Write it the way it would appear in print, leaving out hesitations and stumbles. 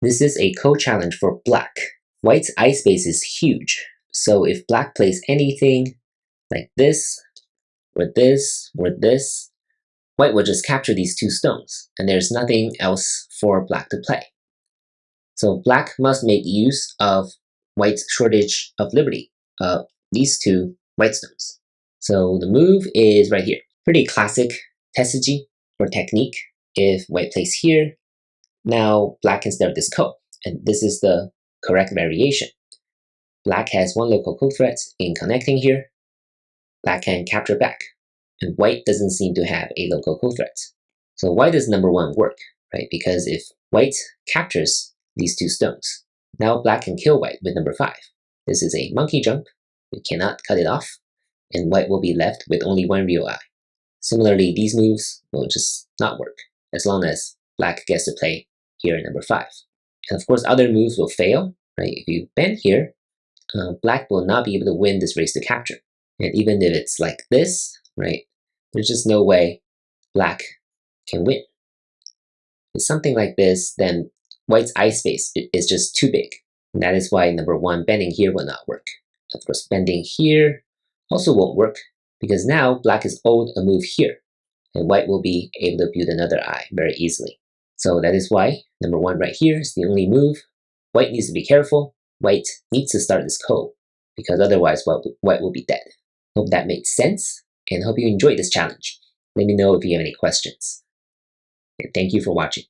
This is a co-challenge for black. White's eye space is huge, so if black plays anything like this, or this, or this, white will just capture these two stones, and there's nothing else for black to play. So black must make use of white's shortage of liberty, these two white stones. So the move is right here. Pretty classic tesuji or technique. If white plays here, now black can start this ko, and this is the correct variation. Black has one local ko threat in connecting here. Black can capture back, and white doesn't seem to have a local ko threat. So why does number 1 work, right? Because if white captures these two stones, now black can kill white with number 5. This is a monkey jump. We cannot cut it off, and white will be left with only one real eye. Similarly, these moves will just not work as long as black gets to play here in number 5. And of course, other moves will fail, right? If you bend here, black will not be able to win this race to capture. And even if it's like this, right, there's just no way black can win. If it's something like this, then white's eye space is just too big. And that is why number 1, bending here will not work. Of course, bending here also won't work, because now black is owed a move here, and white will be able to build another eye very easily. So that is why number 1 right here is the only move. White needs to be careful. White needs to start this ko, because otherwise white will be dead. Hope that made sense, and hope you enjoyed this challenge. Let me know if you have any questions. And thank you for watching.